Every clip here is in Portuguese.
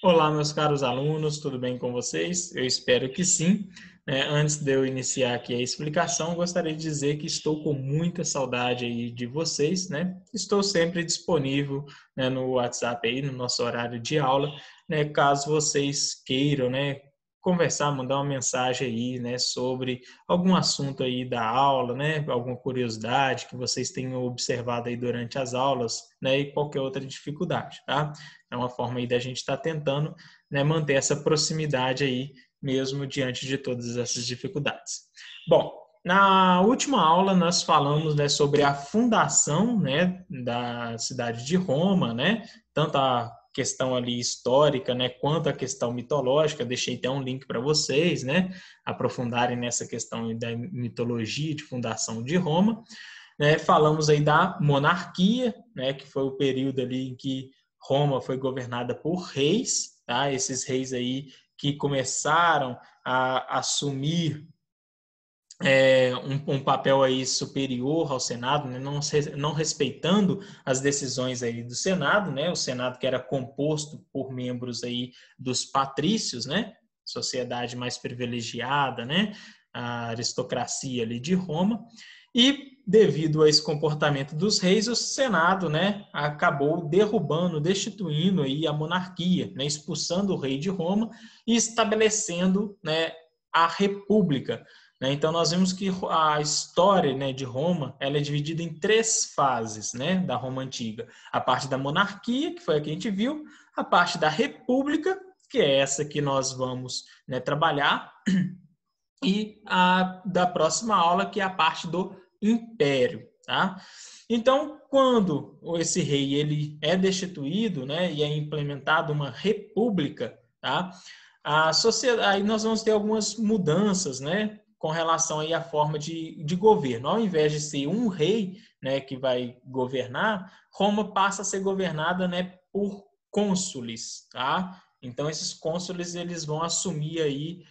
Olá, meus caros alunos, tudo bem com vocês? Eu espero que sim. Antes de eu iniciar aqui a explicação, gostaria de dizer que estou com muita saudade aí de vocês, né? Estou sempre disponível, né, no WhatsApp aí, no nosso horário de aula, né? Caso vocês queiram, né, conversar, mandar uma mensagem aí, né, sobre algum assunto aí da aula, né? Alguma curiosidade que vocês tenham observado aí durante as aulas, né? E qualquer outra dificuldade, tá? É uma forma aí da gente estar tentando, né, manter essa proximidade aí, mesmo diante de todas essas dificuldades. Bom, na última aula nós falamos, né, sobre a fundação, né, da cidade de Roma, né, tanto a questão ali histórica, né, quanto a questão mitológica. Deixei até um link para vocês, né, aprofundarem nessa questão da mitologia de fundação de Roma. Falamos aí da monarquia, né, que foi o período ali em que Roma foi governada por reis, tá? Esses reis aí que começaram a assumir um papel aí superior ao Senado, né? Não respeitando as decisões aí do Senado, né? O Senado que era composto por membros aí dos patrícios, né? Sociedade mais privilegiada, né? A aristocracia ali de Roma. E devido a esse comportamento dos reis, o Senado, né, acabou derrubando, destituindo aí a monarquia, né, expulsando o rei de Roma e estabelecendo, né, a república. Então, nós vimos que a história, né, de Roma ela é dividida em três fases, né, da Roma Antiga. A parte da monarquia, que foi a que a gente viu, a parte da república, que é essa que nós vamos, né, trabalhar, e a da próxima aula, que é a parte do império. Tá? Então, quando esse rei ele é destituído, né, e é implementada uma república, tá? A sociedade, aí nós vamos ter algumas mudanças, né, com relação aí à forma de governo. Ao invés de ser um rei, né, que vai governar, Roma passa a ser governada, né, por cônsules, tá? Então esses cônsules eles vão assumir aí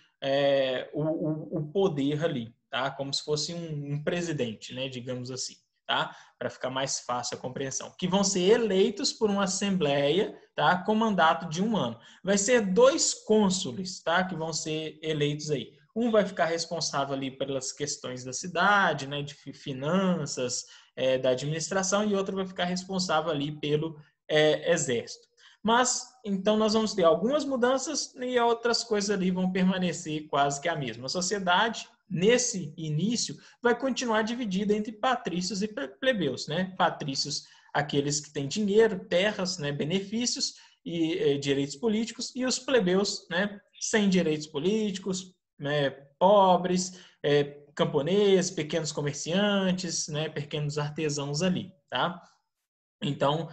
o poder ali, tá? Como se fosse um presidente, né, digamos assim, tá? Para ficar mais fácil a compreensão. Que vão ser eleitos por uma assembleia, tá? Com mandato de 1 ano. Vai ser 2 cônsules, tá? Que vão ser eleitos aí. Um vai ficar responsável ali pelas questões da cidade, né? De finanças, da administração, e outro vai ficar responsável ali pelo exército. Mas, então, nós vamos ter algumas mudanças e outras coisas ali vão permanecer quase que a mesma. A sociedade, nesse início, vai continuar dividida entre patrícios e plebeus, né? Patrícios, aqueles que têm dinheiro, terras, né? Benefícios e direitos políticos, e os plebeus, né? Sem direitos políticos, né? Pobres, camponeses, pequenos comerciantes, né? Pequenos artesãos ali, tá? Então,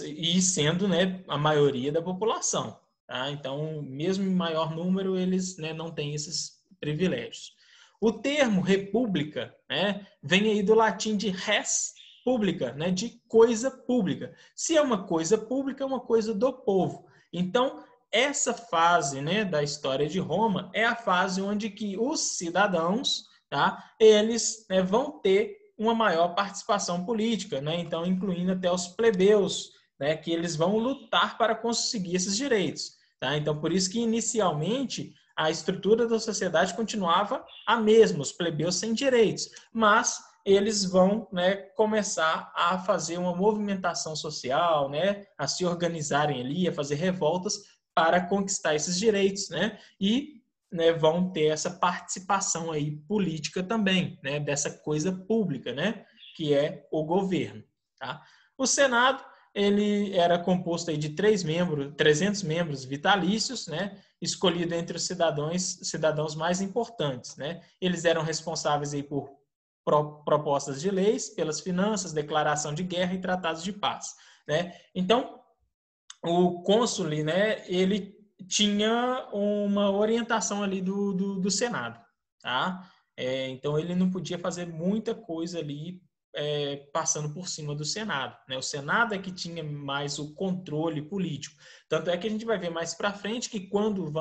e sendo, né, a maioria da população. Tá? Então, mesmo em maior número, eles, né, não têm esses privilégios. O termo república, né, vem aí do latim de res pública, né, de coisa pública. Se é uma coisa pública, é uma coisa do povo. Então, essa fase, né, da história de Roma é a fase onde que os cidadãos, tá, eles, né, vão ter uma maior participação política, né? Então, incluindo até os plebeus, né? Que eles vão lutar para conseguir esses direitos. Tá? Então, por isso que inicialmente a estrutura da sociedade continuava a mesma, os plebeus sem direitos, mas eles vão, né, começar a fazer uma movimentação social, né, a se organizarem ali, a fazer revoltas para conquistar esses direitos, né, e, né, vão ter essa participação aí política também, né, dessa coisa pública, né, que é o governo. Tá? O Senado ele era composto aí de 300 membros vitalícios, né, escolhido entre os cidadãos mais importantes, né. Eles eram responsáveis aí por propostas de leis, pelas finanças, declaração de guerra e tratados de paz, né. Então, o cônsule, né, ele tinha uma orientação ali do Senado, tá? Então, ele não podia fazer muita coisa ali passando por cima do Senado, né? O Senado é que tinha mais o controle político. Tanto é que a gente vai ver mais para frente que quando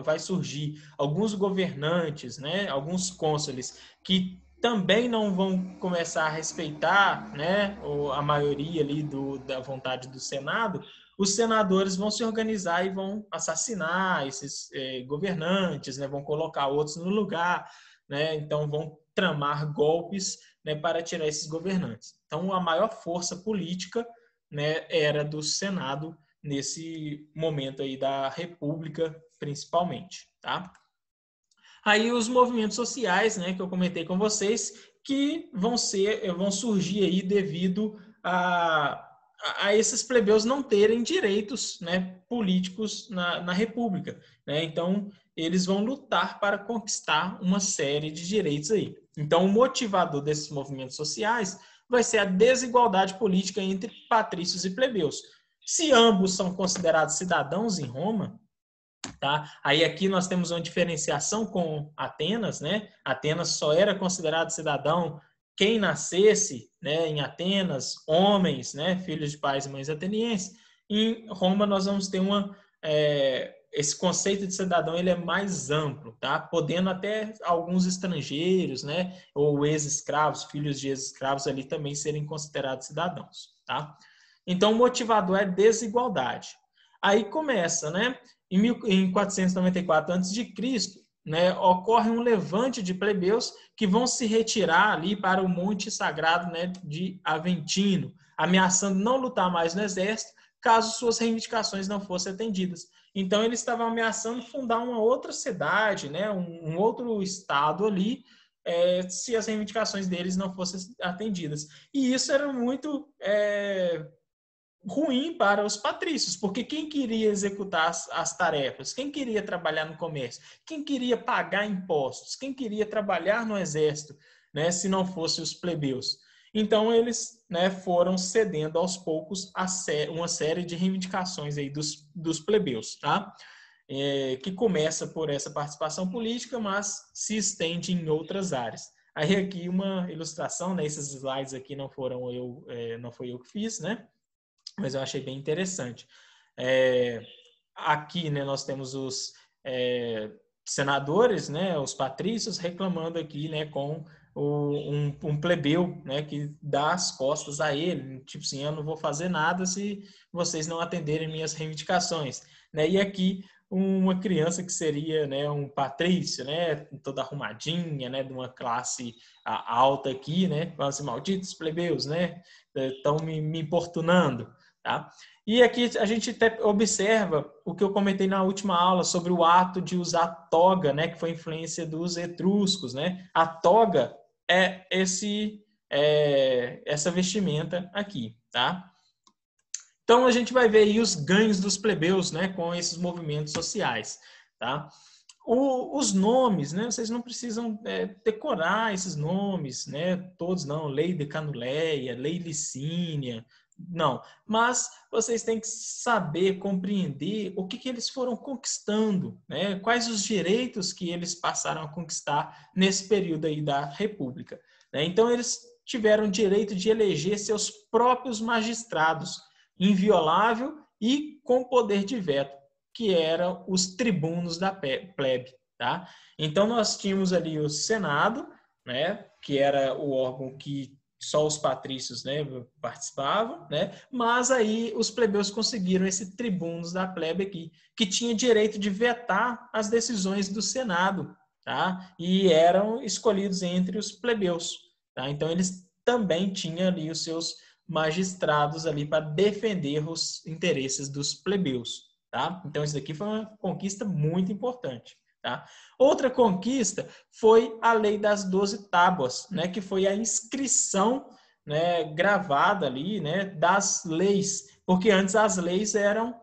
vai surgir alguns governantes, né, alguns cônsules que também não vão começar a respeitar, né, a maioria ali da vontade do Senado, os senadores vão se organizar e vão assassinar esses governantes, né? Vão colocar outros no lugar, né? Então vão tramar golpes, né, para tirar esses governantes. Então a maior força política, né, era do Senado nesse momento aí da República, principalmente, tá? Aí os movimentos sociais, né, que eu comentei com vocês, que vão surgir aí devido a esses plebeus não terem direitos, né, políticos na República, né? Então eles vão lutar para conquistar uma série de direitos aí. Então o motivador desses movimentos sociais vai ser a desigualdade política entre patrícios e plebeus. Se ambos são considerados cidadãos em Roma, tá? Aí aqui nós temos uma diferenciação com Atenas, né? Atenas só era considerado cidadão quem nascesse, né, em Atenas, homens, né, filhos de pais e mães atenienses. Em Roma nós vamos ter esse conceito de cidadão, ele é mais amplo, tá? Podendo até alguns estrangeiros, né, ou ex-escravos, filhos de ex-escravos ali também serem considerados cidadãos, tá? Então o motivador é desigualdade. Aí começa, né? Em 494 a.C., né, ocorre um levante de plebeus que vão se retirar ali para o monte sagrado, né, de Aventino, ameaçando não lutar mais no exército caso suas reivindicações não fossem atendidas. Então eles estavam ameaçando fundar uma outra cidade, né, um outro estado ali, se as reivindicações deles não fossem atendidas. E isso era muito ruim para os patrícios, porque quem queria executar as tarefas, quem queria trabalhar no comércio, quem queria pagar impostos, quem queria trabalhar no exército, né, se não fossem os plebeus. Então eles, né, foram cedendo aos poucos uma série de reivindicações aí dos plebeus, tá? Que começa por essa participação política, mas se estende em outras áreas. Aí aqui uma ilustração, né, esses slides aqui não fui eu que fiz, né? Mas eu achei bem interessante. Aqui, né, nós temos os senadores, né, os patrícios, reclamando aqui, né, com um plebeu, né, que dá as costas a ele, tipo assim, eu não vou fazer nada se vocês não atenderem minhas reivindicações, né? E aqui uma criança que seria, né, um patrício, né, toda arrumadinha, né, de uma classe alta aqui, né, falando assim, malditos plebeus, né, estão me importunando, tá? E aqui a gente até observa o que eu comentei na última aula sobre o ato de usar toga, né, que foi influência dos etruscos, né? A toga é essa vestimenta aqui, tá? Então a gente vai ver aí os ganhos dos plebeus, né, com esses movimentos sociais, tá? Os nomes, né? Vocês não precisam decorar esses nomes, né? Todos não, Lei de Canuleia, Lei Licínia, não. Mas vocês têm que saber, compreender o que eles foram conquistando, né? Quais os direitos que eles passaram a conquistar nesse período aí da República, né? Então eles tiveram direito de eleger seus próprios magistrados, inviolável e com poder de veto, que eram os tribunos da plebe, tá? Então nós tínhamos ali o Senado, né, que era o órgão que só os patrícios, né, participavam, né? Mas aí os plebeus conseguiram esse tribunos da plebe aqui, que tinha direito de vetar as decisões do Senado, tá? E eram escolhidos entre os plebeus, tá? Então eles também tinham ali os seus magistrados ali para defender os interesses dos plebeus, tá? Então isso daqui foi uma conquista muito importante, tá? Outra conquista foi a Lei das 12 Tábuas, né, que foi a inscrição, né, gravada ali, né, das leis, porque antes as leis eram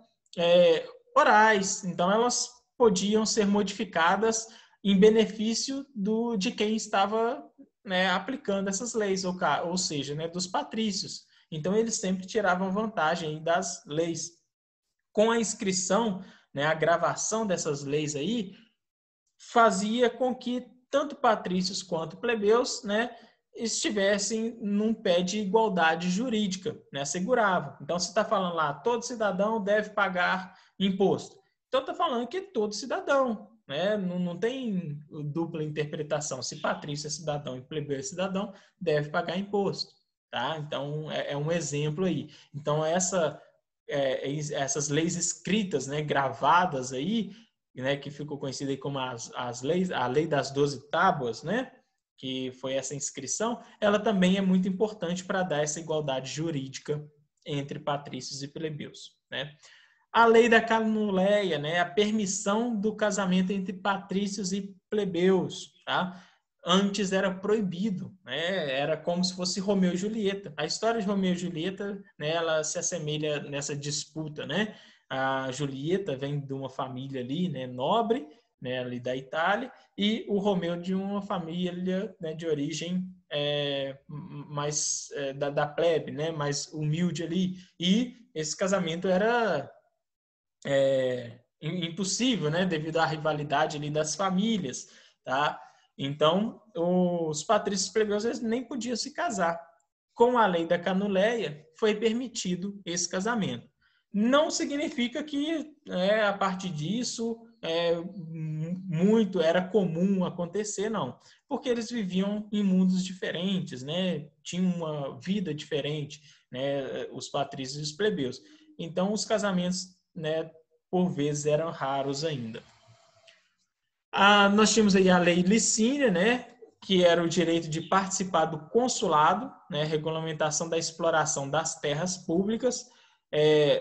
orais, então elas podiam ser modificadas em benefício de quem estava, né, aplicando essas leis, ou seja, né, dos patrícios. Então eles sempre tiravam vantagem das leis. Com a inscrição, né, a gravação dessas leis aí, fazia com que tanto patrícios quanto plebeus, né, estivessem num pé de igualdade jurídica, né, assegurava. Então, se está falando lá, todo cidadão deve pagar imposto. Então, está falando que todo cidadão, né, não tem dupla interpretação. Se patrício é cidadão e plebeu é cidadão, deve pagar imposto, tá? Então, é um exemplo aí. Então, essas leis escritas, né, gravadas aí, né, que ficou conhecida aí como as leis, a lei das 12 tábuas, né, que foi essa inscrição, ela também é muito importante para dar essa igualdade jurídica entre patrícios e plebeus, né? A lei da Canuleia, né, a permissão do casamento entre patrícios e plebeus, tá? Antes era proibido, né? Era como se fosse Romeu e Julieta. A história de Romeu e Julieta, né, ela se assemelha nessa disputa, né? A Julieta vem de uma família ali, né, nobre, né, ali da Itália, e o Romeu de uma família, né, de origem mais da plebe, né, mais humilde ali. E esse casamento era impossível, né, devido à rivalidade ali das famílias, tá? Então, os patrícios plebeus eles nem podiam se casar. Com a lei da Canuleia, foi permitido esse casamento. Não significa que, a partir disso, muito era comum acontecer, não. Porque eles viviam em mundos diferentes, né? Tinham uma vida diferente, né? Os patrícios e os plebeus. Então, os casamentos, né, por vezes, eram raros ainda. Nós tínhamos aí a lei Licínia, né, que era o direito de participar do consulado, né, regulamentação da exploração das terras públicas.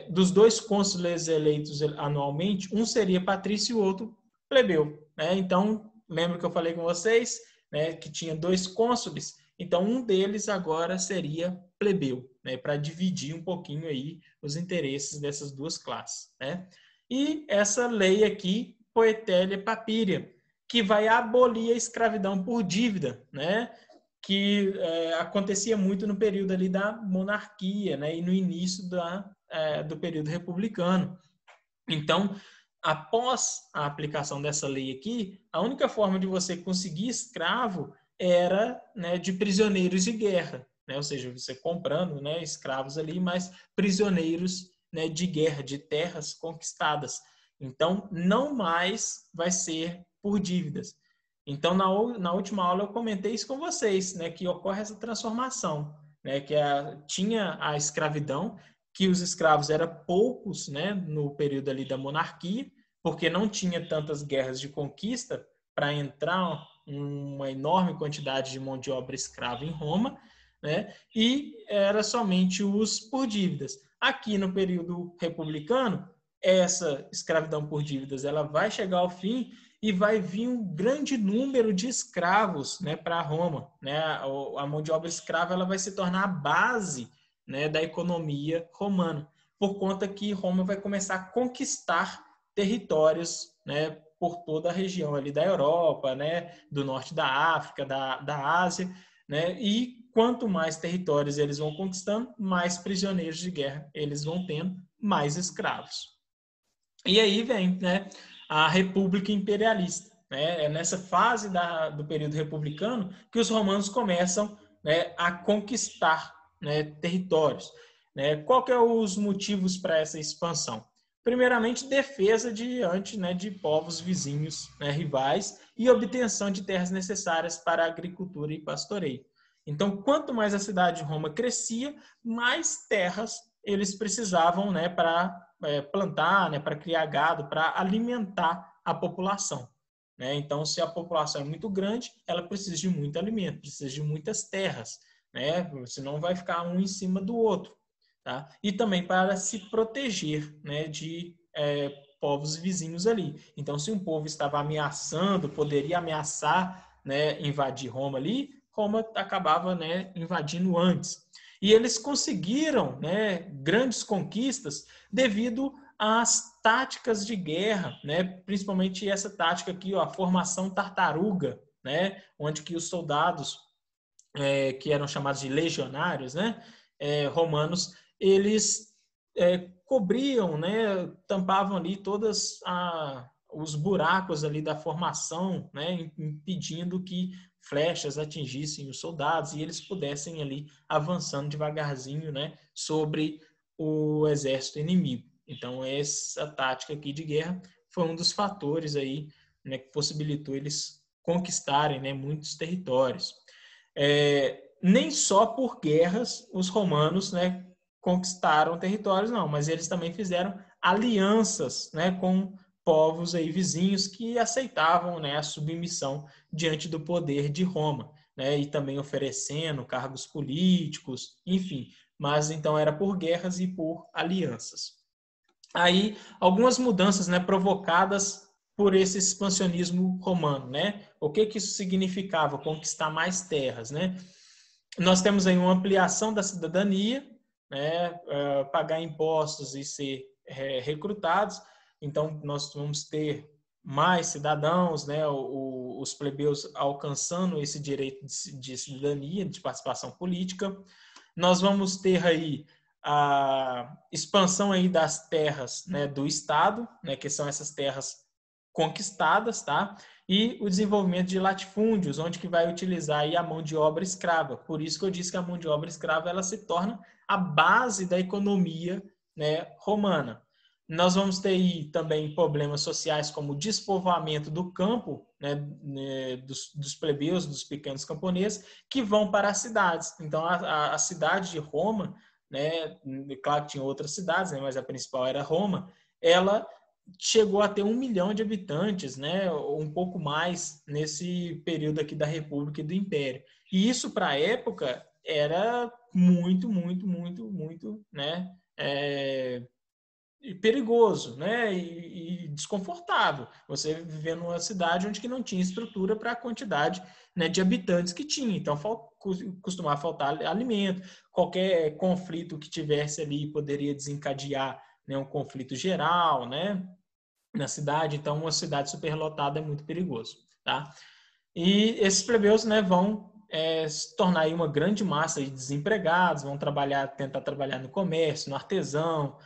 Dos 2 cônsules eleitos anualmente, um seria patrício e o outro plebeu, né? Então, lembra que eu falei com vocês, né, que tinha 2 cônsules? Então, um deles agora seria plebeu, né, para dividir um pouquinho aí os interesses dessas 2 classes, né? E essa lei aqui, Poetélia Papíria, que vai abolir a escravidão por dívida, né? Que acontecia muito no período ali da monarquia, né? E no início do período republicano. Então, após a aplicação dessa lei aqui, a única forma de você conseguir escravo era, né, de prisioneiros de guerra, né? Ou seja, você comprando, né, escravos ali, mas prisioneiros, né, de guerra, de terras conquistadas. Então, não mais vai ser por dívidas. Então, na última aula eu comentei isso com vocês, né, que ocorre essa transformação, né, que tinha a escravidão, que os escravos eram poucos, né, no período ali da monarquia, porque não tinha tantas guerras de conquista para entrar uma enorme quantidade de mão de obra escrava em Roma, né, e era somente os por dívidas. Aqui no período republicano, essa escravidão por dívidas ela vai chegar ao fim e vai vir um grande número de escravos, né, para Roma, né? A mão de obra escrava ela vai se tornar a base, né, da economia romana, por conta que Roma vai começar a conquistar territórios, né, por toda a região ali da Europa, né, do norte da África, da Ásia, né, e quanto mais territórios eles vão conquistando, mais prisioneiros de guerra eles vão tendo, mais escravos. E aí vem, né, a República Imperialista. Né? É nessa fase do período republicano que os romanos começam, né, a conquistar, né, territórios. Né? Qual que é os motivos para essa expansão? Primeiramente, defesa diante, né, de povos vizinhos, né, rivais e obtenção de terras necessárias para a agricultura e pastoreio. Então, quanto mais a cidade de Roma crescia, mais terras eles precisavam, né, para plantar, né, para criar gado, para alimentar a população. Né? Então, se a população é muito grande, ela precisa de muito alimento, precisa de muitas terras, né? Senão vai ficar um em cima do outro. Tá? E também para se proteger, né, de povos vizinhos ali. Então, se um povo estava ameaçando, poderia ameaçar, né, invadir Roma ali, Roma acabava, né, invadindo antes. E eles conseguiram, né, grandes conquistas devido às táticas de guerra, né, principalmente essa tática aqui, ó, a formação tartaruga, né, onde que os soldados que eram chamados de legionários, né, romanos, eles cobriam, né, tampavam ali todos os buracos ali da formação, né, impedindo que flechas atingissem os soldados e eles pudessem ali avançando devagarzinho, né, sobre o exército inimigo. Então essa tática aqui de guerra foi um dos fatores aí, né, que possibilitou eles conquistarem, né, muitos territórios. Nem só por guerras os romanos, né, conquistaram territórios, não, mas eles também fizeram alianças, né, com povos aí vizinhos que aceitavam, né, a submissão diante do poder de Roma, né, e também oferecendo cargos políticos, enfim. Mas então era por guerras e por alianças. Aí algumas mudanças, né, provocadas por esse expansionismo romano, né? O que isso significava? Conquistar mais terras, né? Nós temos aí uma ampliação da cidadania, né? Pagar impostos e ser recrutados. Então, nós vamos ter mais cidadãos, né? Os plebeus alcançando esse direito de cidadania, de participação política. Nós vamos ter aí a expansão aí das terras, né, do Estado, né, que são essas terras conquistadas, tá? E o desenvolvimento de latifúndios, onde que vai utilizar aí a mão de obra escrava. Por isso que eu disse que a mão de obra escrava ela se torna a base da economia, né, romana. Nós vamos ter aí também problemas sociais como o despovoamento do campo, né, dos plebeus, dos pequenos camponeses, que vão para as cidades. Então, a cidade de Roma, né, claro que tinha outras cidades, né, mas a principal era Roma, ela chegou a ter 1 milhão de habitantes, né, um pouco mais nesse período aqui da República e do Império. E isso, para a época, era muito, né, perigoso, né, e desconfortável. Você viver numa cidade onde que não tinha estrutura para a quantidade, né, de habitantes que tinha. Então, costumava faltar alimento. Qualquer conflito que tivesse ali poderia desencadear, né, um conflito geral, né, na cidade. Então, uma cidade superlotada é muito perigoso, tá? E esses plebeus, né, vão se tornar aí uma grande massa de desempregados, vão tentar trabalhar no comércio, no artesão,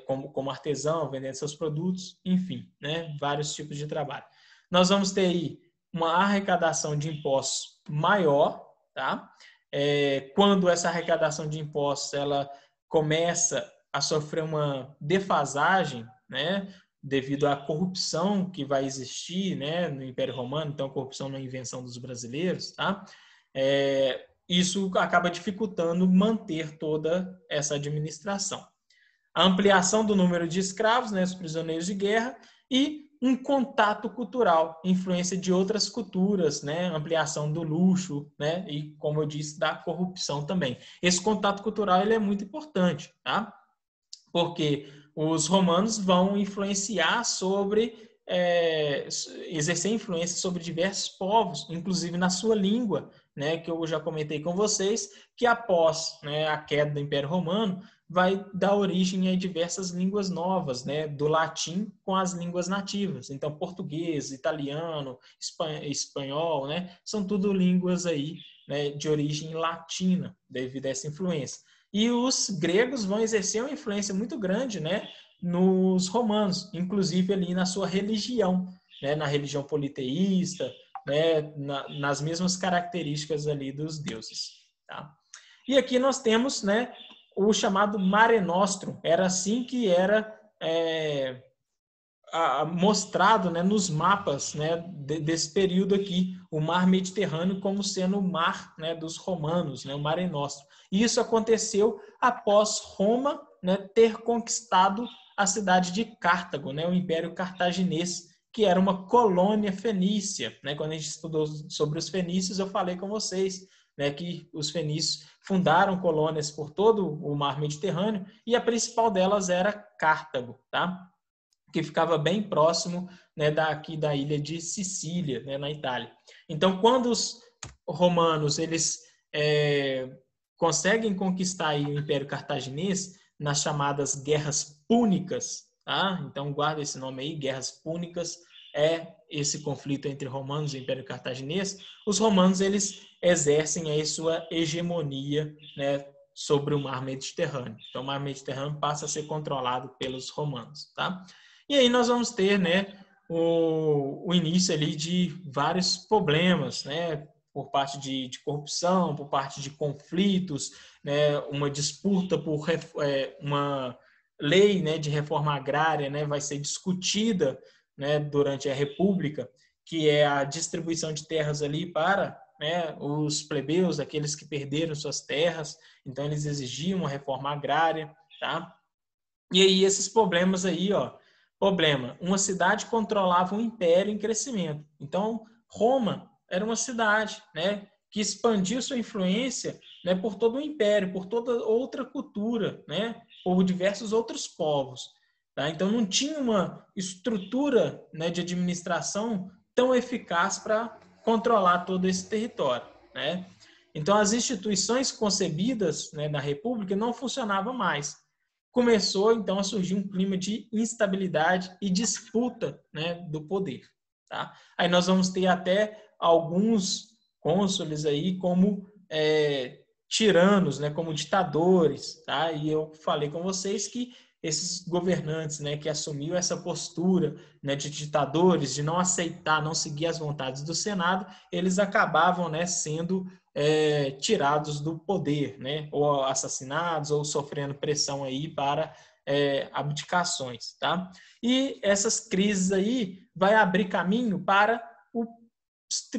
como artesão, vendendo seus produtos, enfim, né, vários tipos de trabalho. Nós vamos ter aí uma arrecadação de impostos maior, tá? Quando essa arrecadação de impostos ela começa a sofrer uma defasagem, né, devido à corrupção que vai existir, né, no Império Romano, então a corrupção não é invenção dos brasileiros, tá? Isso acaba dificultando manter toda essa administração. A ampliação do número de escravos, né, os prisioneiros de guerra, e um contato cultural, influência de outras culturas, né, ampliação do luxo, né, e, como eu disse, da corrupção também. Esse contato cultural ele é muito importante, tá? Porque os romanos vão influenciar exercer influência sobre diversos povos, inclusive na sua língua, né, que eu já comentei com vocês, que após, né, a queda do Império Romano, vai dar origem a diversas línguas novas, né, do latim com as línguas nativas. Então, português, italiano, espanhol, né, são tudo línguas aí, né, de origem latina, devido a essa influência. E os gregos vão exercer uma influência muito grande, né, nos romanos, inclusive ali na sua religião, né, na religião politeísta, né, nas mesmas características ali dos deuses. Tá? E aqui nós temos, né, o chamado Mare Nostrum. Era assim que era mostrado, né, nos mapas, né, desse período aqui, o mar Mediterrâneo como sendo o mar, né, dos romanos, né, o Mare Nostrum. E isso aconteceu após Roma, né, ter conquistado a cidade de Cartago, né, o Império Cartaginês, que era uma colônia fenícia. Né? Quando a gente estudou sobre os fenícios, eu falei com vocês, né, que os fenícios fundaram colônias por todo o mar Mediterrâneo e a principal delas era Cartago, tá? Que ficava bem próximo, né, daqui da ilha de Sicília, né, na Itália. Então, quando os romanos eles conseguem conquistar aí o Império Cartaginês nas chamadas Guerras Púnicas, tá? Então, guarda esse nome aí, Guerras Púnicas, esse conflito entre romanos e Império Cartaginês. Os romanos eles exercem aí sua hegemonia, né, sobre o mar Mediterrâneo. Então, o mar Mediterrâneo passa a ser controlado pelos romanos, tá? E aí nós vamos ter, né, o início ali de vários problemas, né, por parte de corrupção, por parte de conflitos, né, uma disputa por uma lei, né, de reforma agrária, né, vai ser discutida, né, durante a República, que é a distribuição de terras ali para né, os plebeus, aqueles que perderam suas terras, então eles exigiam uma reforma agrária, tá? E aí esses problemas aí, ó, problema, uma cidade controlava um império em crescimento. Então, Roma era uma cidade, né, que expandiu sua influência, né, por todo o império, por toda outra cultura, né, por diversos outros povos. Tá? Então, não tinha uma estrutura, né, de administração tão eficaz para controlar todo esse território. Né? Então, as instituições concebidas, né, na República não funcionavam mais. Começou, então, a surgir um clima de instabilidade e disputa, né, do poder. Tá? Aí nós vamos ter até alguns cônsules aí como tiranos, né, como ditadores. Tá? E eu falei com vocês que esses governantes, né, que assumiu essa postura, né, de ditadores, de não aceitar, não seguir as vontades do Senado, eles acabavam, né, sendo tirados do poder, né, ou assassinados, ou sofrendo pressão aí para abdicações, tá? E essas crises aí vai abrir caminho para os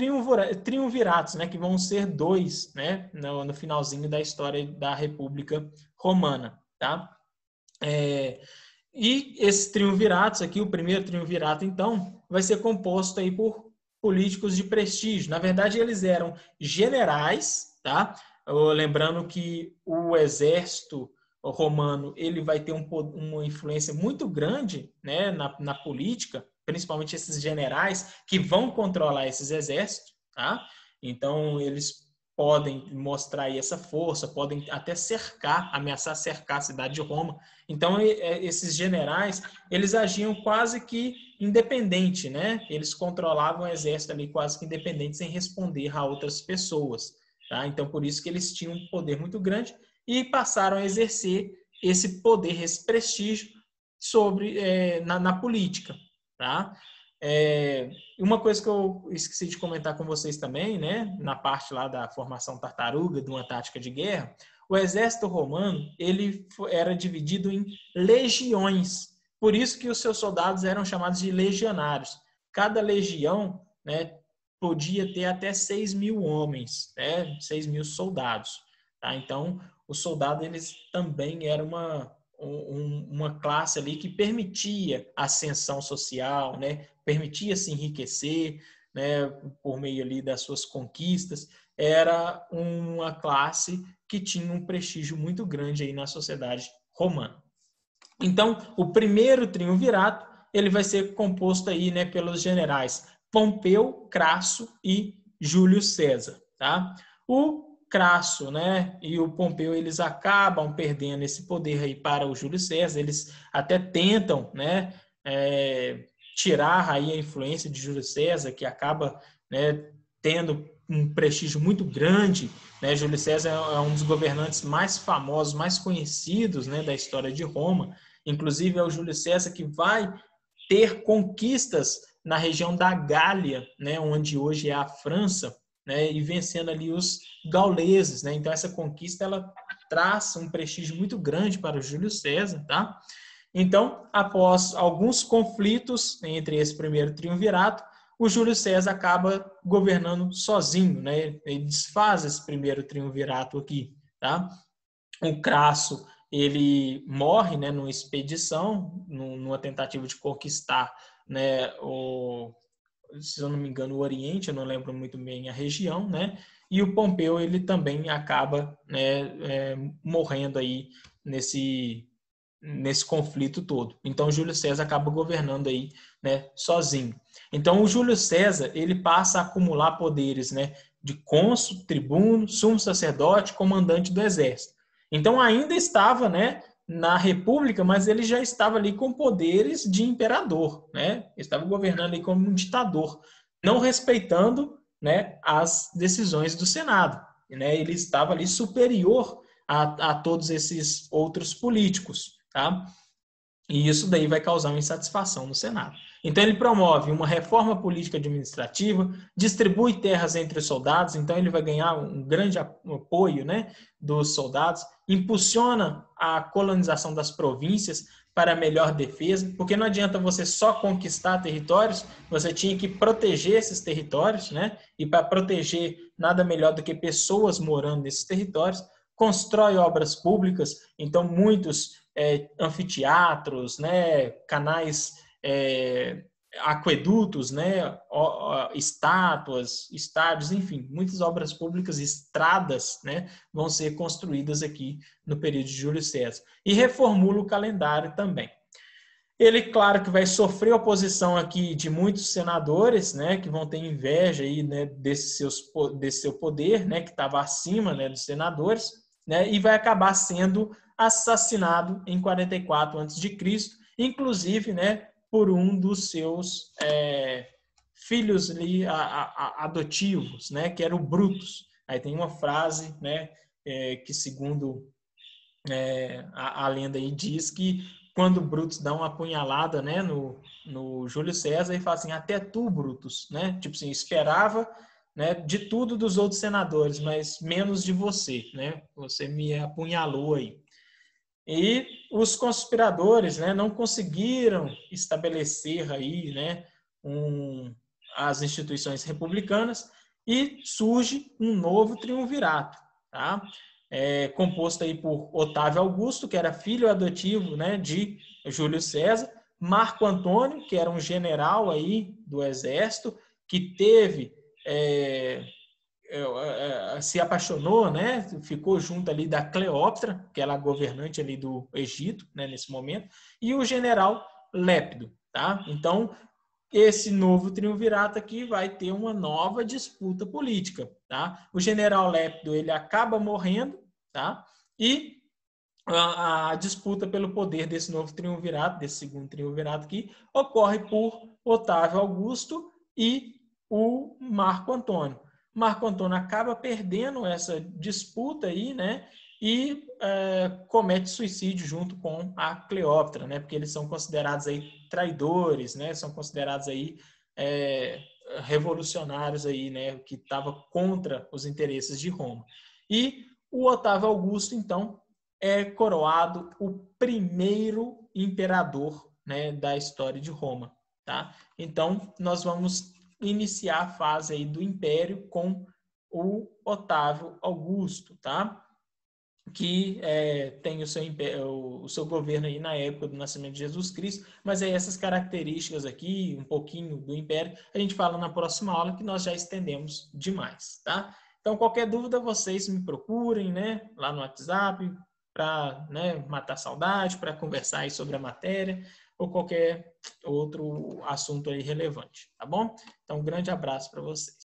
triunviratos, né, que vão ser 2, né, no finalzinho da história da República Romana, tá? E esses triunviratos aqui, o primeiro triunvirato, então, vai ser composto aí por políticos de prestígio. Na verdade, eles eram generais, tá? Lembrando que o exército romano ele vai ter uma influência muito grande, né, na política, principalmente esses generais que vão controlar esses exércitos, tá? Então, eles podem mostrar aí essa força, podem até ameaçar cercar a cidade de Roma. Então, esses generais, eles agiam quase que independente, né? Eles controlavam o exército ali quase que independente, sem responder a outras pessoas, tá? Então, por isso que eles tinham um poder muito grande e passaram a exercer esse poder, esse prestígio na política, tá? Uma coisa que eu esqueci de comentar com vocês também, né, na parte lá da formação tartaruga, de uma tática de guerra, o exército romano ele era dividido em legiões, por isso que os seus soldados eram chamados de legionários. Cada legião, né, podia ter até 6.000 homens, né, 6.000 soldados. Tá? Então, os soldados eles também eram uma classe ali que permitia ascensão social, né? Permitia se enriquecer, né? Por meio ali das suas conquistas. Era uma classe que tinha um prestígio muito grande aí na sociedade romana. Então, o primeiro triunvirato ele vai ser composto aí, né, pelos generais Pompeu, Crasso e Júlio César. Tá? O Crasso, né, e o Pompeu eles acabam perdendo esse poder aí para o Júlio César. Eles até tentam, né, tirar aí a influência de Júlio César, que acaba, né, tendo um prestígio muito grande. Né? Júlio César é um dos governantes mais famosos, mais conhecidos, né, da história de Roma. Inclusive é o Júlio César que vai ter conquistas na região da Gália, né, onde hoje é a França, né, e vencendo ali os gauleses, né? Então essa conquista ela traz um prestígio muito grande para o Júlio César, tá? Então, após alguns conflitos entre esse primeiro triunvirato, o Júlio César acaba governando sozinho, né? Ele desfaz esse primeiro triunvirato aqui, tá? O Crasso ele morre, né, numa expedição, numa tentativa de conquistar, né, se eu não me engano, o Oriente, eu não lembro muito bem a região, né? E o Pompeu ele também acaba, né, morrendo aí nesse conflito todo. Então, Júlio César acaba governando aí, né, sozinho. Então, o Júlio César ele passa a acumular poderes, né, de cônsul, tribuno, sumo sacerdote, comandante do exército. Então, ainda estava, né, na República, mas ele já estava ali com poderes de imperador, né? Estava governando ali como um ditador, não respeitando, né, as decisões do Senado. Né? Ele estava ali superior a todos esses outros políticos, tá? E isso daí vai causar uma insatisfação no Senado. Então ele promove uma reforma política administrativa, distribui terras entre os soldados, então ele vai ganhar um grande apoio, né, dos soldados, impulsiona a colonização das províncias, para melhor defesa, porque não adianta você só conquistar territórios, você tinha que proteger esses territórios, né? E para proteger, nada melhor do que pessoas morando nesses territórios. Constrói obras públicas, então muitos anfiteatros, né? Canais, aquedutos, né? Estátuas, estádios, enfim, muitas obras públicas, estradas, né? Vão ser construídas aqui no período de Júlio César. E reformula o calendário também. Ele, claro, que vai sofrer oposição aqui de muitos senadores, né, que vão ter inveja aí, né, desse seu poder, né, que estava acima, né, dos senadores, né, e vai acabar sendo assassinado em 44 a.C., inclusive, né, por um dos seus filhos ali, adotivos, né, que era o Brutus. Aí tem uma frase, né, que segundo a lenda aí diz que quando Brutus dá uma apunhalada, né, no Júlio César, e fala assim, até tu, Brutus, né, tipo assim, esperava, né, de tudo dos outros senadores, mas menos de você, né, você me apunhalou aí. E os conspiradores, né, não conseguiram estabelecer aí, né, as instituições republicanas, e surge um novo triunvirato, tá? Composto aí por Otávio Augusto, que era filho adotivo, né, de Júlio César, Marco Antônio, que era um general aí do exército, que teve se apaixonou, né? Ficou junto ali da Cleópatra, que era a governante ali do Egito, né, nesse momento, e o general Lépido, tá? Então, esse novo triunvirato aqui vai ter uma nova disputa política, tá? O general Lépido, ele acaba morrendo, tá? E a disputa pelo poder desse novo triunvirato, desse segundo triunvirato aqui, ocorre por Otávio Augusto e o Marco Antônio. Marco Antônio acaba perdendo essa disputa aí, né? E comete suicídio junto com a Cleópatra, né? Porque eles são considerados aí traidores, né? São considerados aí revolucionários aí, né? Que estava contra os interesses de Roma. E o Otávio Augusto, então, é coroado o primeiro imperador, né, da história de Roma, tá? Então, nós vamos iniciar a fase aí do Império com o Otávio Augusto, tá? Que tem o seu governo aí na época do nascimento de Jesus Cristo, mas aí essas características aqui, um pouquinho do Império, a gente fala na próxima aula, que nós já estendemos demais, tá? Então, qualquer dúvida, vocês me procurem, né, lá no WhatsApp, para, né, matar saudade, para conversar aí sobre a matéria, ou qualquer outro assunto aí relevante, tá bom? Então, um grande abraço para vocês.